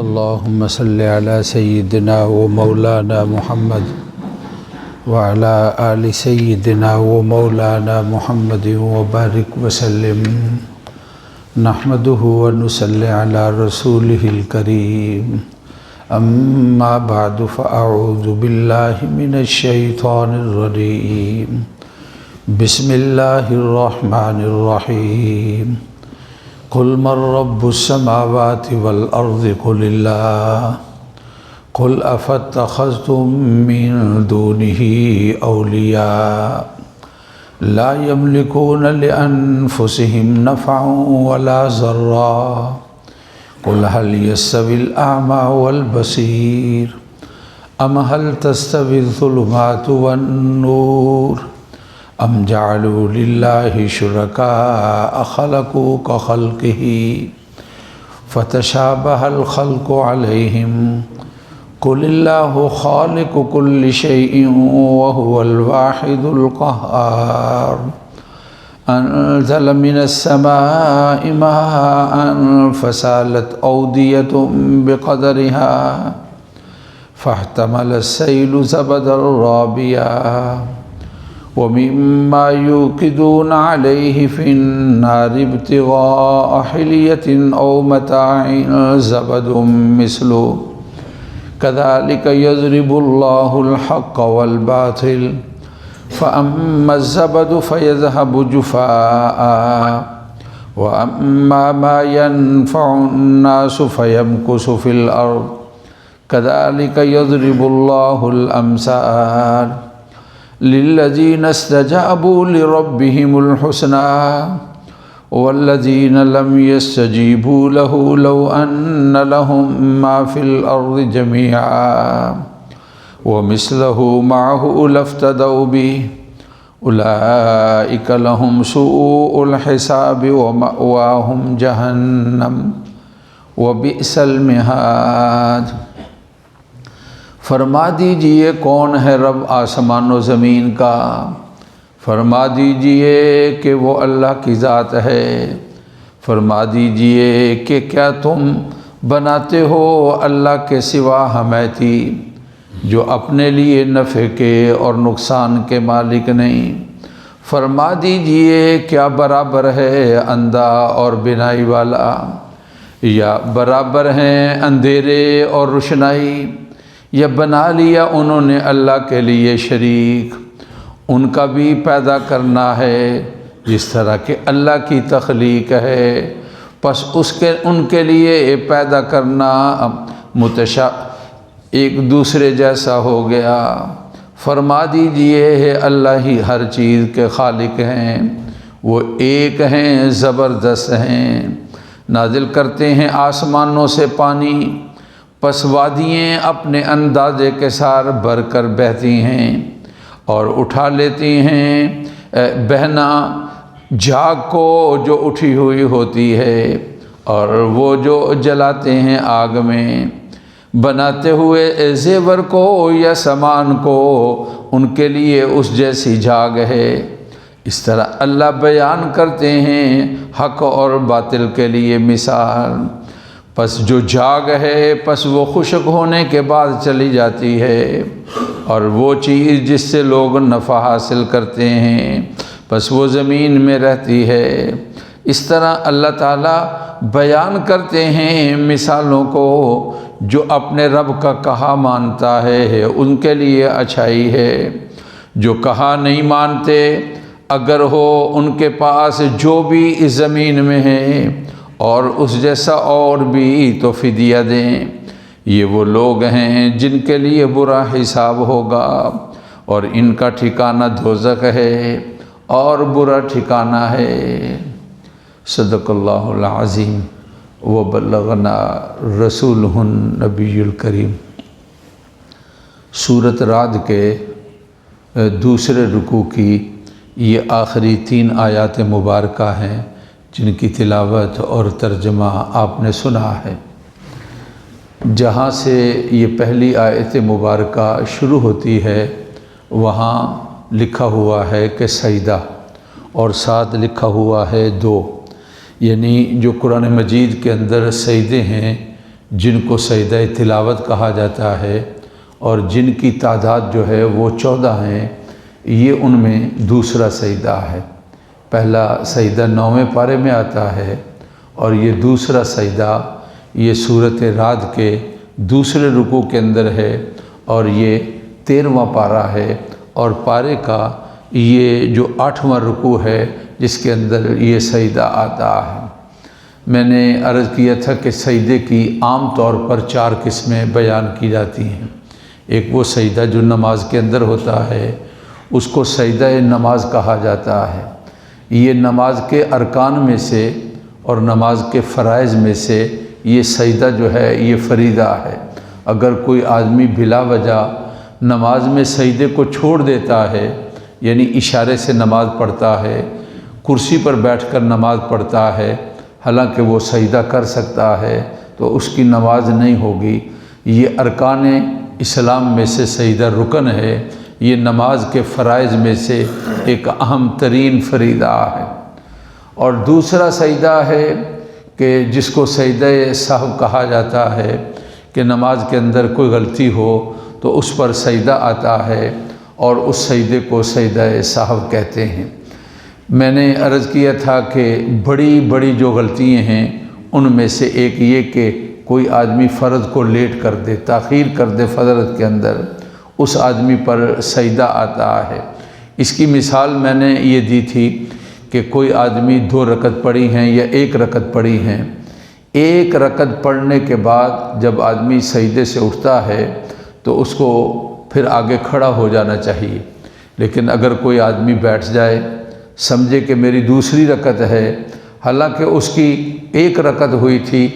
اللهم صل على سيدنا ومولانا محمد وعلى آل سيدنا ومولانا محمد وبارك وسلم نحمده ونصلي على رسوله الكريم أما بعد فأعوذ بالله من الشيطان الرجيم بسم الله الرحمن الرحيم قل من رب السماوات والأرض قل الله قل أفاتخذتم من دونه أولياء لا يملكون لأنفسهم نفعا ولا ضرا قل هل يستوي الأعمى والبصير أم هل تستوي الظلمات والنور أم جعلوا لله شركاء خلقوا كخلقه فتشابه الخلق عليهم قل الله خالق كل شيء وهو الواحد القهار أنزل من السماء ماء فسالت أودية بقدرها فاحتمل السيل زبدا رابيا ومما يوقدون عليه في النار ابتغاء حلية أو متاع زبد مثله كذلك يضرب الله الحق والباطل فأما الزبد فيذهب جفاء وأما ما ينفع الناس فيمكث في الأرض كذلك يضرب الله الأمثال للذين استجابوا لربهم الحسنى والذين لم يستجيبوا له لو أن لهم ما في الأرض جميعا ومثله معه لافتدوا به أولئك لهم سوء الحساب ومأواهم جهنم وبئس المہاد۔ فرما دیجئے کون ہے رب آسمان و زمین کا، فرما دیجئے کہ وہ اللہ کی ذات ہے، فرما دیجئے کہ کیا تم بناتے ہو اللہ کے سوا حمیتی جو اپنے لیے نفع کے اور نقصان کے مالک نہیں۔ فرما دیجئے کیا برابر ہے اندھا اور بینائی والا، یا برابر ہیں اندھیرے اور روشنائی، یا بنا لیا انہوں نے اللہ کے لیے شریک۔ ان کا بھی پیدا کرنا ہے جس طرح کہ اللہ کی تخلیق ہے، پس ان کے لیے پیدا کرنا ایک دوسرے جیسا ہو گیا۔ فرما دیجئے ہے اللہ ہی ہر چیز کے خالق ہیں، وہ ایک ہیں، زبردست ہیں، نازل کرتے ہیں آسمانوں سے پانی، پس وادیاں اپنے اندازے کے ساتھ بھر کر بہتی ہیں اور اٹھا لیتی ہیں بہنا جھاگ کو جو اٹھی ہوئی ہوتی ہے، اور وہ جو جلاتے ہیں آگ میں، بناتے ہوئے زیور کو یا سامان کو، ان کے لیے اس جیسی جھاگ ہے۔ اس طرح اللہ بیان کرتے ہیں حق اور باطل کے لیے مثال۔ پس جو جھاگ ہے پس وہ خشک ہونے کے بعد چلی جاتی ہے، اور وہ چیز جس سے لوگ نفع حاصل کرتے ہیں پس وہ زمین میں رہتی ہے۔ اس طرح اللہ تعالیٰ بیان کرتے ہیں مثالوں کو، جو اپنے رب کا کہا مانتا ہے ان کے لیے اچھائی ہے، جو کہا نہیں مانتے اگر ہو ان کے پاس جو بھی اس زمین میں ہے اور اس جیسا اور بھی تو فدیہ دیں۔ یہ وہ لوگ ہیں جن کے لیے برا حساب ہوگا، اور ان کا ٹھکانہ دوزخ ہے اور برا ٹھکانہ ہے۔ صدق اللہ العظیم وبلغنا رسولہ النبی الکریم۔ سورۃ رعد کے دوسرے رکوع کی یہ آخری 3 آیات مبارکہ ہیں جن کی تلاوت اور ترجمہ آپ نے سنا ہے۔ جہاں سے یہ پہلی آیت مبارکہ شروع ہوتی ہے وہاں لکھا ہوا ہے کہ سجدہ، اور ساتھ لکھا ہوا ہے 2، یعنی جو قرآن مجید کے اندر سجدے ہیں جن کو سجدہ تلاوت کہا جاتا ہے اور جن کی تعداد جو ہے وہ 14 ہیں، یہ ان میں دوسرا سجدہ ہے۔ پہلا سجدہ 9ویں پارے میں آتا ہے اور یہ دوسرا سجدہ یہ سورۃ رعد کے دوسرے رکوع کے اندر ہے اور یہ 13واں پارہ ہے، اور پارے کا یہ جو 8واں رکوع ہے جس کے اندر یہ سجدہ آتا ہے۔ میں نے عرض کیا تھا کہ سجدے کی عام طور پر 4 قسمیں بیان کی جاتی ہیں۔ ایک وہ سجدہ جو نماز کے اندر ہوتا ہے، اس کو سجدہ نماز کہا جاتا ہے۔ یہ نماز کے ارکان میں سے اور نماز کے فرائض میں سے یہ سجدہ جو ہے یہ فریضہ ہے۔ اگر کوئی آدمی بلا وجہ نماز میں سجدے کو چھوڑ دیتا ہے، یعنی اشارے سے نماز پڑھتا ہے، کرسی پر بیٹھ کر نماز پڑھتا ہے، حالانکہ وہ سجدہ کر سکتا ہے، تو اس کی نماز نہیں ہوگی۔ یہ ارکان اسلام میں سے سجدہ رکن ہے، یہ نماز کے فرائض میں سے ایک اہم ترین فریضہ ہے۔ اور دوسرا سجدہ ہے کہ جس کو سجدہ سہو کہا جاتا ہے، کہ نماز کے اندر کوئی غلطی ہو تو اس پر سجدہ آتا ہے اور اس سجدے کو سجدہ سہو کہتے ہیں۔ میں نے عرض کیا تھا کہ بڑی بڑی جو غلطیاں ہیں ان میں سے ایک یہ کہ کوئی آدمی فرض کو لیٹ کر دے، تاخیر کر دے فرض کے اندر، اس آدمی پر سجدہ آتا ہے۔ اس کی مثال میں نے یہ دی تھی کہ کوئی آدمی 2 رکعت پڑھی ہیں یا 1 رکعت پڑھی ہیں، 1 رکعت پڑھنے کے بعد جب آدمی سجدے سے اٹھتا ہے تو اس کو پھر آگے کھڑا ہو جانا چاہیے، لیکن اگر کوئی آدمی بیٹھ جائے، سمجھے کہ میری دوسری رکعت ہے، حالانکہ اس کی 1 رکعت ہوئی تھی،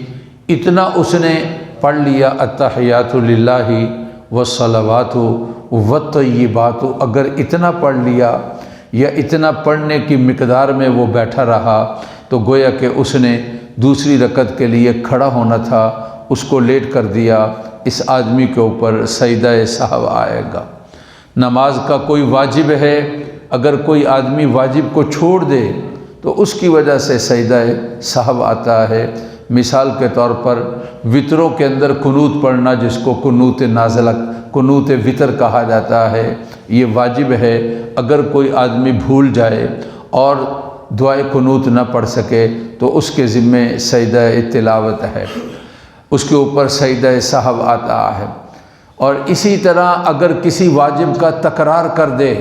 اتنا اس نے پڑھ لیا التحیات للہ والصلوات والطیبات، اگر اتنا پڑھ لیا یا اتنا پڑھنے کی مقدار میں وہ بیٹھا رہا تو گویا کہ اس نے دوسری رکعت کے لیے کھڑا ہونا تھا، اس کو لیٹ کر دیا، اس آدمی کے اوپر سجدہ سہو آئے گا۔ نماز کا کوئی واجب ہے، اگر کوئی آدمی واجب کو چھوڑ دے تو اس کی وجہ سے سجدہ سہو آتا ہے۔ مثال کے طور پر وطروں کے اندر قنوت پڑھنا، جس کو قنوت نازلہ، قنوت وطر کہا جاتا ہے، یہ واجب ہے۔ اگر کوئی آدمی بھول جائے اور دعائے قنوت نہ پڑھ سکے تو اس کے ذمے سجدہ تلاوت ہے، اس کے اوپر سجدہ سہو آتا ہے۔ اور اسی طرح اگر کسی واجب کا تکرار کر دے،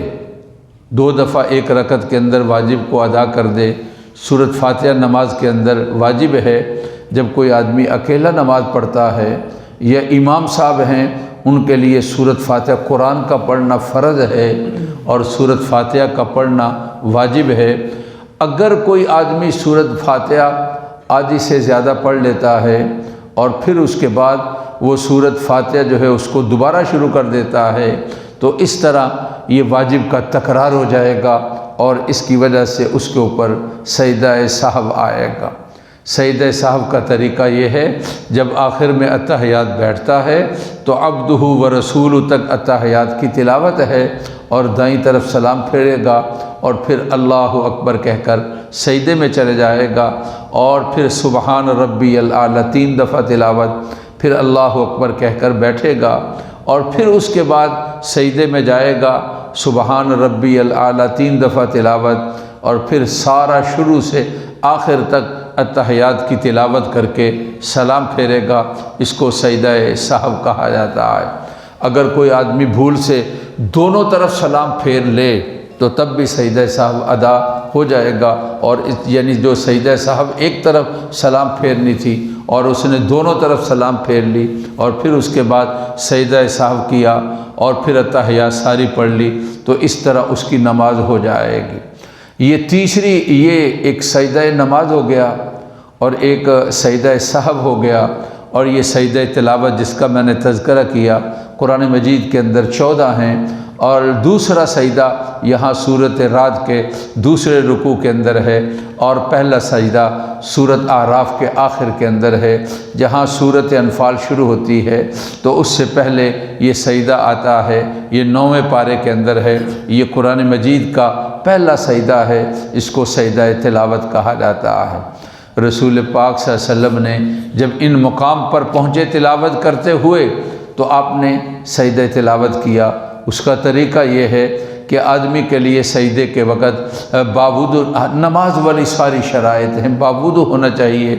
2 دفعہ 1 رکعت کے اندر واجب کو ادا کر دے، سورۃ فاتحہ نماز کے اندر واجب ہے۔ جب کوئی آدمی اکیلا نماز پڑھتا ہے یا امام صاحب ہیں، ان کے لیے سورۃ فاتحہ قرآن کا پڑھنا فرض ہے اور سورۃ فاتحہ کا پڑھنا واجب ہے۔ اگر کوئی آدمی سورۃ فاتحہ آدھی سے زیادہ پڑھ لیتا ہے اور پھر اس کے بعد وہ سورۃ فاتحہ جو ہے اس کو دوبارہ شروع کر دیتا ہے تو اس طرح یہ واجب کا تکرار ہو جائے گا اور اس کی وجہ سے اس کے اوپر سجدہ سہو آئے گا۔ سجدہ سہو کا طریقہ یہ ہے، جب آخر میں التحیات بیٹھتا ہے تو عبدہ و رسول تک التحیات کی تلاوت ہے اور دائیں طرف سلام پھیرے گا اور پھر اللہ اکبر کہہ کر سجدے میں چلے جائے گا، اور پھر سبحان ربی الاعلی 3 دفعہ تلاوت، پھر اللہ اکبر کہہ کر بیٹھے گا اور پھر اس کے بعد سجدے میں جائے گا، سبحان ربی الاعلی 3 دفعہ تلاوت، اور پھر سارا شروع سے آخر تک التحیات کی تلاوت کر کے سلام پھیرے گا۔ اس کو سجدہ سہو کہا جاتا ہے۔ اگر کوئی آدمی بھول سے دونوں طرف سلام پھیر لے تو تب بھی سجدہ سہو ادا ہو جائے گا، اور یعنی جو سجدہ سہو ایک طرف سلام پھیرنی تھی اور اس نے دونوں طرف سلام پھیر لی اور پھر اس کے بعد سجدہ سہو کیا اور پھر التحیات ساری پڑھ لی تو اس طرح اس کی نماز ہو جائے گی۔ یہ تیسری، یہ ایک سجدہ نماز ہو گیا اور ایک سجدہ سہو ہو گیا، اور یہ سجدہ تلاوت جس کا میں نے تذکرہ کیا قرآن مجید کے اندر 14 ہیں، اور دوسرا سجدہ یہاں سورۃ رعد کے دوسرے رکوع کے اندر ہے، اور پہلا سجدہ سورۃ اعراف کے آخر کے اندر ہے، جہاں سورۃ انفال شروع ہوتی ہے تو اس سے پہلے یہ سجدہ آتا ہے، یہ 9ویں پارے کے اندر ہے، یہ قرآن مجید کا پہلا سجدہ ہے، اس کو سجدہ تلاوت کہا جاتا ہے۔ رسول پاک صلی اللہ علیہ وسلم نے جب ان مقام پر پہنچے تلاوت کرتے ہوئے تو آپ نے سجدہ تلاوت کیا۔ اس کا طریقہ یہ ہے کہ آدمی کے لیے سجدے کے وقت باوضو نماز والی ساری شرائط ہیں، باوضو ہونا چاہیے،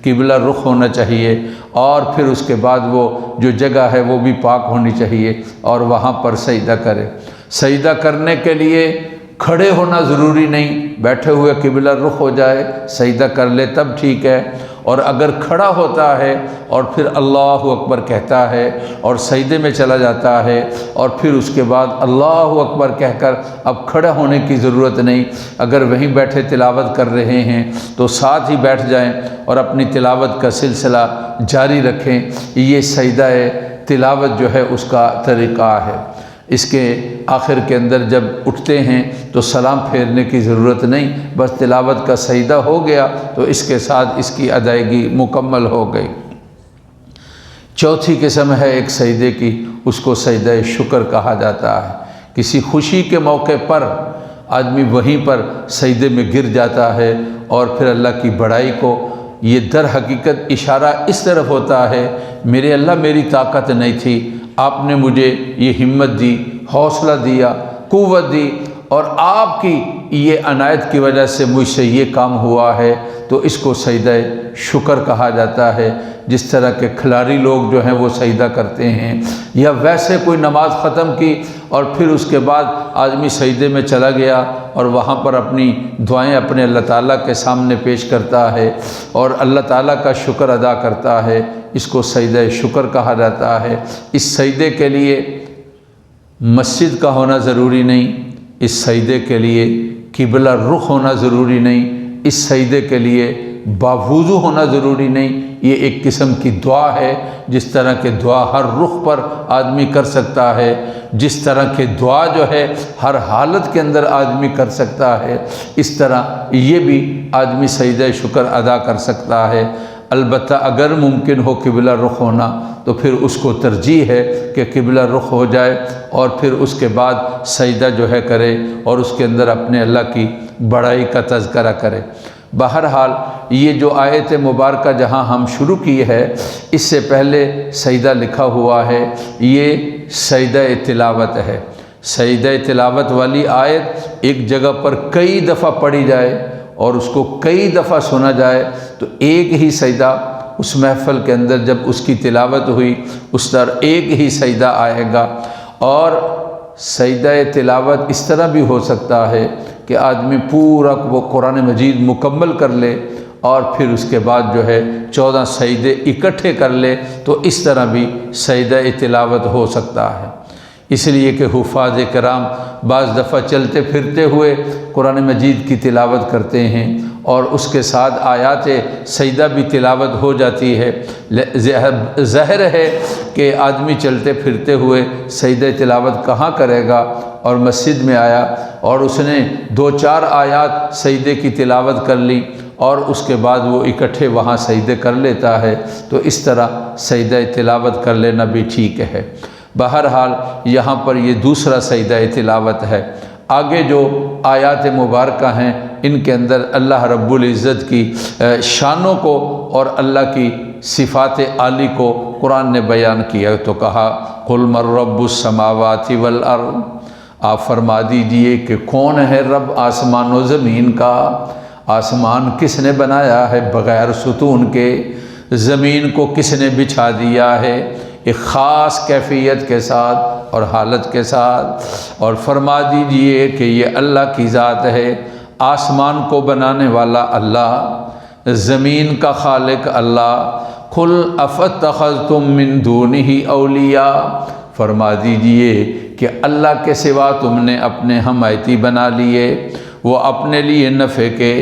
قبلہ رخ ہونا چاہیے، اور پھر اس کے بعد وہ جو جگہ ہے وہ بھی پاک ہونی چاہیے اور وہاں پر سجدہ کرے۔ سجدہ کرنے کے لیے کھڑے ہونا ضروری نہیں، بیٹھے ہوئے قبلہ رخ ہو جائے سجدہ کر لے تب ٹھیک ہے، اور اگر کھڑا ہوتا ہے اور پھر اللہ اکبر کہتا ہے اور سجدے میں چلا جاتا ہے اور پھر اس کے بعد اللہ اکبر کہہ کر اب کھڑا ہونے کی ضرورت نہیں، اگر وہیں بیٹھے تلاوت کر رہے ہیں تو ساتھ ہی بیٹھ جائیں اور اپنی تلاوت کا سلسلہ جاری رکھیں۔ یہ سجدہ تلاوت جو ہے اس کا طریقہ ہے۔ اس کے آخر کے اندر جب اٹھتے ہیں تو سلام پھیرنے کی ضرورت نہیں، بس تلاوت کا سجدہ ہو گیا تو اس کے ساتھ اس کی ادائیگی مکمل ہو گئی۔ چوتھی قسم ہے ایک سجدے کی، اس کو سجدہ شکر کہا جاتا ہے۔ کسی خوشی کے موقع پر آدمی وہیں پر سجدے میں گر جاتا ہے اور پھر اللہ کی بڑائی کو، یہ در حقیقت اشارہ اس طرف ہوتا ہے میرے اللہ میری طاقت نہیں تھی، آپ نے مجھے یہ ہمت دی، حوصلہ دیا، قوت دی، اور آپ کی یہ عنایت کی وجہ سے مجھ سے یہ کام ہوا ہے، تو اس کو سجدہ شکر کہا جاتا ہے۔ جس طرح کے کھلاڑی لوگ جو ہیں وہ سجدہ کرتے ہیں، یا ویسے کوئی نماز ختم کی اور پھر اس کے بعد آدمی سجدے میں چلا گیا اور وہاں پر اپنی دعائیں اپنے اللہ تعالیٰ کے سامنے پیش کرتا ہے اور اللہ تعالیٰ کا شکر ادا کرتا ہے، اس کو سجدہ شکر کہا جاتا ہے۔ اس سجدے کے لیے مسجد کا ہونا ضروری نہیں، اس سجدے کے لیے قبلہ رخ ہونا ضروری نہیں، اس سجدے کے لیے باوضو ہونا ضروری نہیں۔ یہ ایک قسم کی دعا ہے، جس طرح کے دعا ہر رخ پر آدمی کر سکتا ہے، جس طرح کے دعا جو ہے ہر حالت کے اندر آدمی کر سکتا ہے، اس طرح یہ بھی آدمی سجدہ شکر ادا کر سکتا ہے۔ البتہ اگر ممکن ہو قبلہ رخ ہونا تو پھر اس کو ترجیح ہے کہ قبلہ رخ ہو جائے اور پھر اس کے بعد سجدہ جو ہے کرے اور اس کے اندر اپنے اللہ کی بڑائی کا تذکرہ کرے۔ بہرحال یہ جو آیت مبارکہ جہاں ہم شروع کی ہے، اس سے پہلے سجدہ لکھا ہوا ہے، یہ سجدہ تلاوت ہے۔ سجدہ تلاوت والی آیت ایک جگہ پر کئی دفعہ پڑھی جائے اور اس کو کئی دفعہ سنا جائے تو ایک ہی سجدہ اس محفل کے اندر جب اس کی تلاوت ہوئی اس طرح ایک ہی سجدہ آئے گا۔ اور سجدہ تلاوت اس طرح بھی ہو سکتا ہے کہ آدمی پورا وہ قرآن مجید مکمل کر لے اور پھر اس کے بعد جو ہے 14 سجدے اکٹھے کر لے، تو اس طرح بھی سجدہ تلاوت ہو سکتا ہے۔ اس لیے کہ حفاظ کرام بعض دفعہ چلتے پھرتے ہوئے قرآن مجید کی تلاوت کرتے ہیں اور اس کے ساتھ آیات سجدہ بھی تلاوت ہو جاتی ہے۔ ظاہر ہے کہ آدمی چلتے پھرتے ہوئے سجدہ تلاوت کہاں کرے گا، اور مسجد میں آیا اور اس نے 2-4 آیات سجدے کی تلاوت کر لی اور اس کے بعد وہ اکٹھے وہاں سجدے کر لیتا ہے، تو اس طرح سجدہ تلاوت کر لینا بھی ٹھیک ہے۔ بہرحال یہاں پر یہ دوسرا سجدہ تلاوت ہے۔ آگے جو آیات مبارکہ ہیں ان کے اندر اللہ رب العزت کی شانوں کو اور اللہ کی صفات عالی کو قرآن نے بیان کیا، تو کہا قل من رب السماوات والارض، آپ فرما دیجئے کہ کون ہے رب آسمان و زمین کا۔ آسمان کس نے بنایا ہے بغیر ستون کے، زمین کو کس نے بچھا دیا ہے ایک خاص کیفیت کے ساتھ اور حالت کے ساتھ، اور فرما دیجئے کہ یہ اللہ کی ذات ہے، آسمان کو بنانے والا اللہ، زمین کا خالق اللہ۔ قل افاتخذتم من دونہ اولیاء، فرما دیجئے کہ اللہ کے سوا تم نے اپنے حمایتی بنا لیے، وہ اپنے لیے نفع کے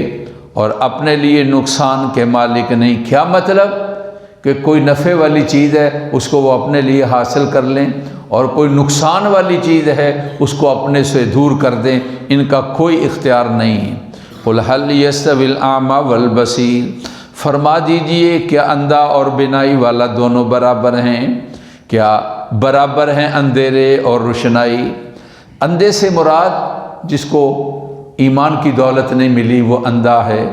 اور اپنے لیے نقصان کے مالک نہیں۔ کیا مطلب؟ کہ کوئی نفع والی چیز ہے اس کو وہ اپنے لیے حاصل کر لیں، اور کوئی نقصان والی چیز ہے اس کو اپنے سے دور کر دیں، ان کا کوئی اختیار نہیں ہے۔ قل هل يستوي الاعمى والبصير، فرما دیجئے کیا اندھا اور بینائی والا دونوں برابر ہیں؟ کیا برابر ہیں اندھیرے اور روشنائی؟ اندھے سے مراد جس کو ایمان کی دولت نہیں ملی وہ اندھا ہے،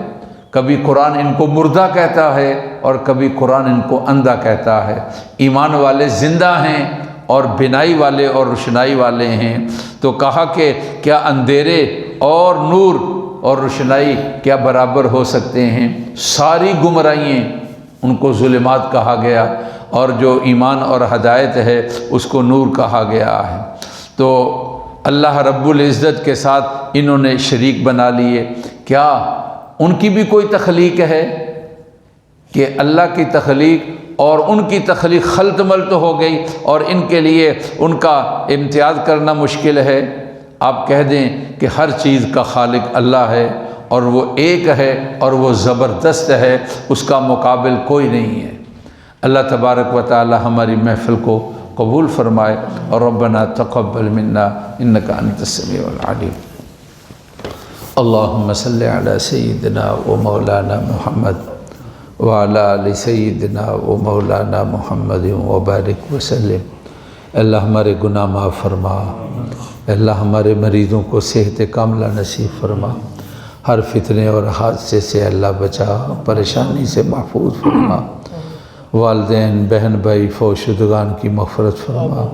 کبھی قرآن ان کو مردہ کہتا ہے اور کبھی قرآن ان کو اندھا کہتا ہے۔ ایمان والے زندہ ہیں اور بینائی والے اور روشنائی والے ہیں۔ تو کہا کہ کیا اندھیرے اور نور اور روشنائی کیا برابر ہو سکتے ہیں؟ ساری گمراہیاں ان کو ظلمات کہا گیا، اور جو ایمان اور ہدایت ہے اس کو نور کہا گیا ہے۔ تو اللہ رب العزت کے ساتھ انہوں نے شریک بنا لیے۔ کیا ان کی بھی کوئی تخلیق ہے کہ اللہ کی تخلیق اور ان کی تخلیق خلط ملط ہو گئی اور ان کے لیے ان کا امتیاز کرنا مشکل ہے؟ آپ کہہ دیں کہ ہر چیز کا خالق اللہ ہے، اور وہ ایک ہے اور وہ زبردست ہے، اس کا مقابل کوئی نہیں ہے۔ اللہ تبارک و تعالی ہماری محفل کو قبول فرمائے، اور ربنا تقبل منا انک انت السمیع العلیم۔ اللہم صلی علی سیدنا و مولانا محمد وعلی آل سیدنا و مولانا محمد وبارک وسلم۔ اللہ ہمارے گناہ معاف فرما، اللہ ہمارے مریضوں کو صحت کاملہ نصیب فرما، ہر فتنے اور حادثے سے اللہ بچا، پریشانی سے محفوظ فرما، والدین بہن بھائی فوت شدگان کی مغفرت فرما۔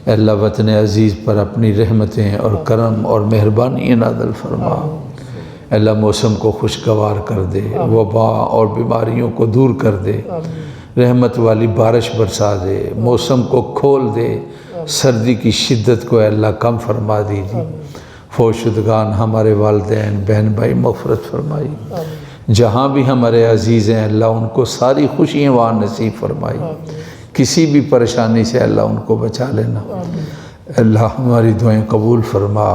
اے اللہ وطن عزیز پر اپنی رحمتیں اور کرم اور مہربانی نازل فرما۔ اے اللہ موسم کو خوشگوار کر دے، وبا اور بیماریوں کو دور کر دے، رحمت والی بارش برسا دے، موسم کو کھول دے، سردی کی شدت کو اے اللہ کم فرما دیجیے۔ فوت شدگان ہمارے والدین بہن بھائی مغفرت فرمائی، جہاں بھی ہمارے عزیز ہیں اللہ ان کو ساری خوشیاں وہاں نصیب فرمائی، کسی بھی پریشانی سے اللہ ان کو بچا لینا۔ اللہ ہماری دعائیں قبول فرما،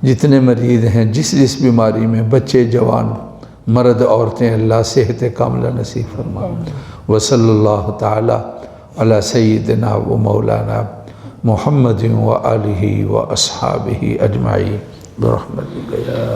جتنے مریض ہیں جس بیماری میں، بچے جوان مرد عورتیں، اللہ صحت کاملہ نصیب فرما۔ وصلی اللہ تعالی علی سیدنا و مولانا محمد و آلہ و اصحابہ اجمعین برحمتک یا